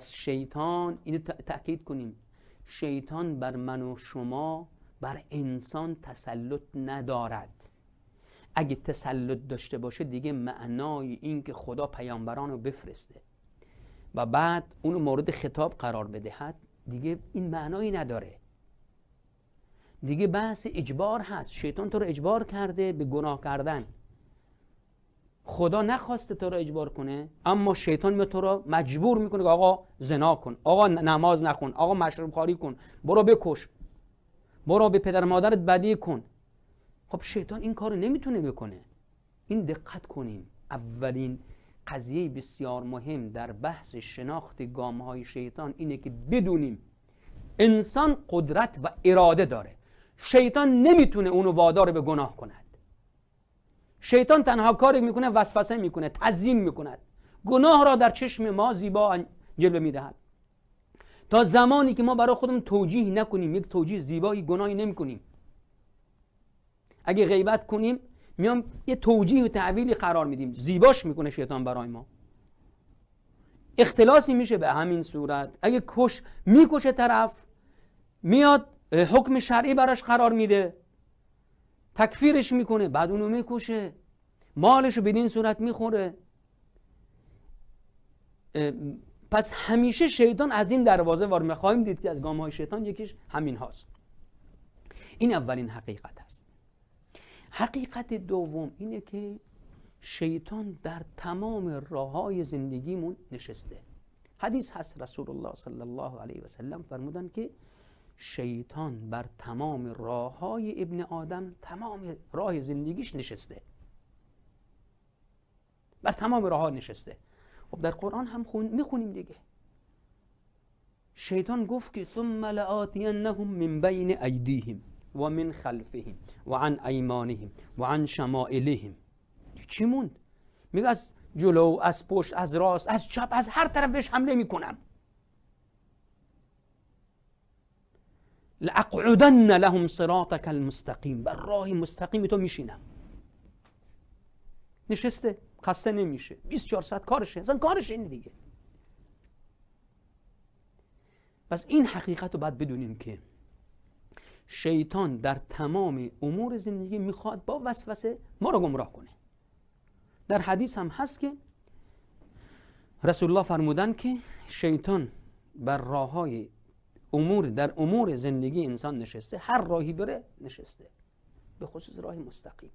پس شیطان، اینو تأکید کنیم، شیطان بر من و شما، بر انسان تسلط ندارد. اگه تسلط داشته باشه دیگه معنای این که خدا پیامبران رو بفرسته و بعد اونو مورد خطاب قرار بدهد دیگه این معنایی نداره. دیگه بحث اجبار هست. شیطان تو رو اجبار کرده به گناه کردن. خدا نخواسته تو رو اجبار کنه، اما شیطان میاد تو رو مجبور میکنه که آقا زنا کن، آقا نماز نخون، آقا مشروب خواری کن، برو بکش، برو به پدر مادرت بدی کن. خب شیطان این کارو نمیتونه بکنه. این دقت کنیم. اولین قضیه بسیار مهم در بحث شناخت گامهای شیطان اینه که بدونیم انسان قدرت و اراده داره. شیطان نمیتونه اونو وادار به گناه کند. شیطان تنها کاری میکنه وسوسه میکنه، تزیین میکند، گناه را در چشم ما زیبا جلوه میدهد. تا زمانی که ما برای خودمون توجیه نکنیم، یک توجیه زیبایی گناهی نمیکنیم. اگه غیبت کنیم میام یه توجیه و تعویلی قرار میدیم، زیباش میکنه شیطان برای ما. اختلاسی میشه به همین صورت. اگه میکشه طرف، میاد حکم شرعی براش قرار میده، تکفیرش میکنه، بعد اونو میکشه، مالشو بدین صورت میخوره. پس همیشه شیطان از این دروازه وارد میخوایم دید که از گامهای شیطان یکیش همین هاست. این اولین حقیقت هست. حقیقت دوم اینه که شیطان در تمام راههای زندگیمون نشسته. حدیث هست رسول الله صلی الله علیه و سلم فرمودن که شیطان بر تمام راههای ابن آدم، تمام راه زندگیش نشسته، بر تمام راهها نشسته. خب در قرآن هم میخونیم دیگه. شیطان گفت که ثم لآتینهم من بین ایدیهم و من خلفهم و عن ایمانهم و عن شمائلهم. چی موند؟ میگه از جلو، از پشت، از راست، از چپ، از هر طرف بهش حمله میکنم. لأقعدن لهم صراطك المستقیم، بر راه مستقیم تو میشینم. نشسته، خسته نمیشه، 24 ساعت کارشه، اصلا کارش اینه دیگه. پس این حقیقت رو باید بدونیم که شیطان در تمام امور زندگی میخواد با وسوسه ما رو گمراه کنه. در حدیث هم هست که رسول الله فرمودن که شیطان بر راههای در امور زندگی انسان نشسته، هر راهی بره نشسته، به خصوص راه مستقیم.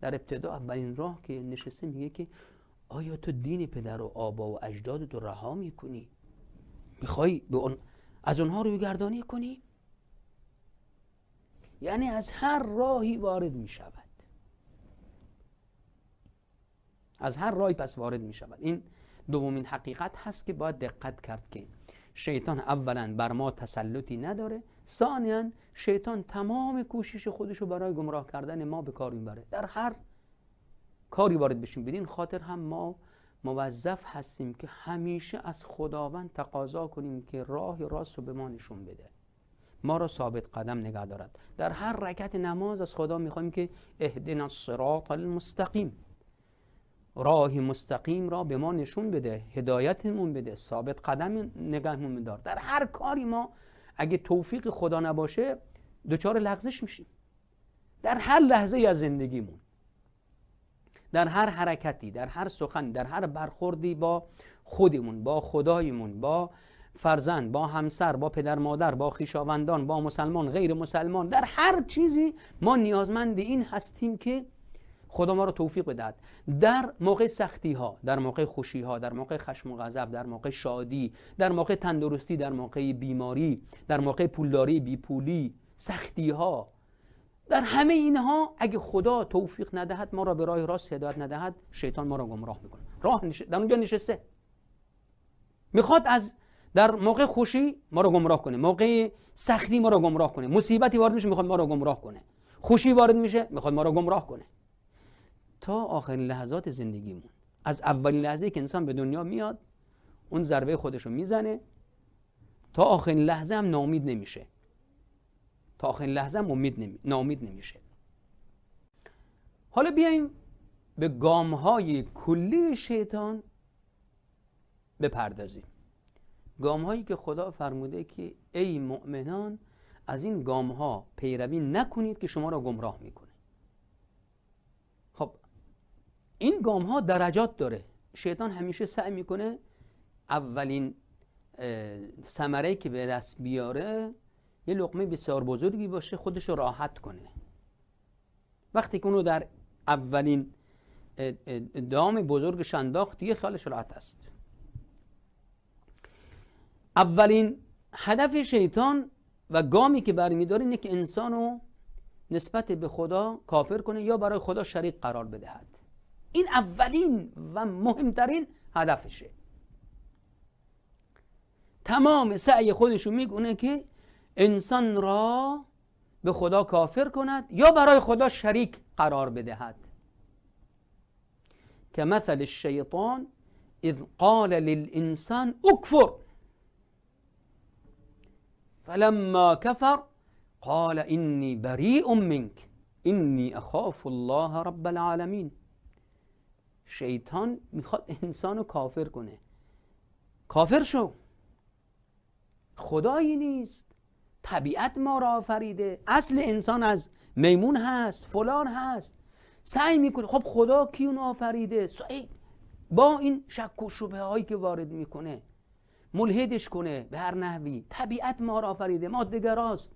در ابتدا اولین راه که نشسته میگه که آیا تو دین پدر و آبا و اجدادت رو رها میکنی؟ میخوای از اونها رو بگردانی کنی؟ یعنی از هر راهی وارد میشود، از هر راهی پس وارد میشود. این دومین حقیقت هست که باید دقت کرد که شیطان اولا بر ما تسلطی نداره، ثانیاً شیطان تمام کوشش خودشو برای گمراه کردن ما به کار میبره. در هر کاری وارد بشیم. بدین خاطر هم ما موظف هستیم که همیشه از خداوند تقاضا کنیم که راه راست رو به ما نشون بده، ما را ثابت قدم نگه دارد. در هر رکعت نماز از خدا میخوایم که اهدنا الصراط المستقیم، راه مستقیم را به ما نشون بده، هدایتمون بده، ثابت قدم نگهمون بدار. در هر کاری ما اگه توفیق خدا نباشه دچار لغزش میشیم. در هر لحظه از زندگیمون، در هر حرکتی، در هر سخن، در هر برخوردی با خودمون، با خدایمون، با فرزند، با همسر، با پدر مادر، با خویشاوندان، با مسلمان، غیر مسلمان، در هر چیزی ما نیازمند این هستیم که خدا ما رو توفیق بدهد. در موقع سختی ها، در موقع خوشی ها، در موقع خشم و غضب، در موقع شادی، در موقع تندرستی، در موقع بیماری، در موقع پولداری، بیپولی، سختی ها، در همه اینها اگه خدا توفیق ندهد، ما را به راه راست هدایت ندهد، شیطان ما را گمراه میکنه. در اونجا نشسته، میخواد در موقع خوشی ما را گمراه کنه، موقع سختی ما را گمراه کنه، مصیبتی وارد میشه میخواد ما را گمراه کنه، خوشی وارد میشه میخواد ما را گمراه کنه، تا آخرین لحظات زندگیمون. از اولین لحظه که انسان به دنیا میاد اون ضربه خودشو میزنه، تا آخرین لحظه هم ناامید نمیشه، تا آخرین لحظه هم ناامید نمیشه. حالا بیایم به گامهای کلی شیطان بپردازیم. گام هایی که خدا فرموده که ای مؤمنان از این گام ها پیروی نکنید که شما را گمراه میکنه. خب این گام ها درجات داره. شیطان همیشه سعی میکنه اولین ثمره‌ای که به دست بیاره یه لقمه بسیار بزرگی باشه، خودش رو راحت کنه. وقتی که اونو در اولین دام بزرگش انداخت دیگه خیالش راحت است. اولین هدف شیطان و گامی که برمی‌داره اینه که انسانو نسبت به خدا کافر کنه یا برای خدا شریک قرار بدهد. این اولین و مهمترین هدفشه. تمام سعی خودشو میکنه که انسان را به خدا کافر کند یا برای خدا شریک قرار بدهد. که مثل الشیطان اذ قال للانسان اکفر فلما کفر قال انی بریء منک انی اخاف الله رب العالمین. شیطان میخواد انسانو کافر کنه. کافر شو، خدایی نیست، طبیعت ما را آفریده، اصل انسان از میمون هست، فلان هست. سعی میکنه خب خدا کی اون آفریده؟ با این شک و شبهه هایی که وارد میکنه ملحدش کنه به هر نحوی. طبیعت ما را آفریده، ماده‌گراست.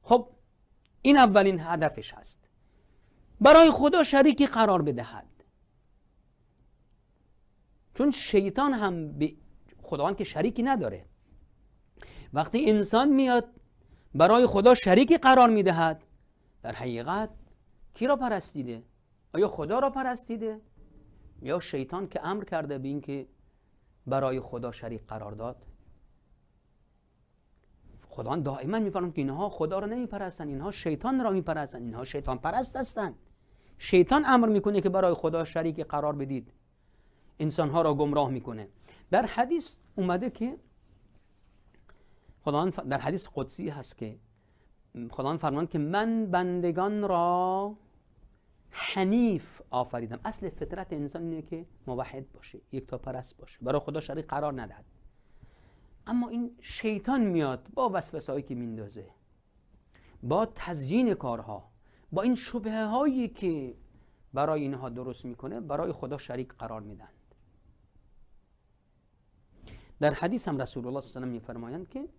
خب این اولین هدفش هست، برای خدا شریکی قرار بدهد. چون شیطان هم به خداوند که شریکی نداره. وقتی انسان میاد برای خدا شریکی قرار میدهد، در حقیقت کی را پرستیده؟ آیا خدا را پرستیده یا شیطان که امر کرده به این که برای خدا شریک قرار داد؟ خداوند دائما میفرماید که اینها خدا را نمیپرستن، اینها شیطان را میپرستن، اینها شیطان پرست هستند. شیطان امر میکنه که برای خدا شریک قرار بدید، انسانها را گمراه میکنه. در حدیث اومده که خداوند در حدیث قدسی هست که خداوند فرمان که من بندگان را حنیف آفریدم. اصل فطرت انسان اینه که موحد باشه، یک تا پرست باشه، برای خدا شریک قرار ندهد. اما این شیطان میاد با وسوسه‌هایی که میندازه، با تزیین کارها، با این شبهه هایی که برای اینها درست میکنه، برای خدا شریک قرار میدن. در حدیث هم رسول الله صلی الله علیه و آله میفرمایند که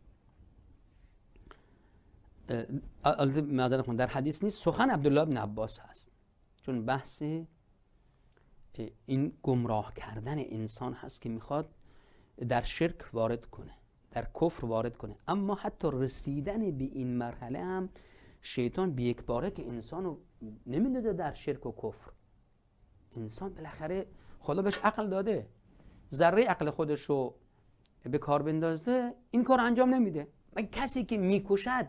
در حدیث نیست، سخن عبدالله بن عباس هست، چون بحث این گمراه کردن انسان هست که میخواد در شرک وارد کنه، در کفر وارد کنه. اما حتی رسیدن به این مرحله هم شیطان به یک باره که انسانو نمیداده در شرک و کفر. انسان بالاخره خدا بهش عقل داده، ذره عقل خودشو به کار بندازه این کار انجام نمیده. کسی که میکشد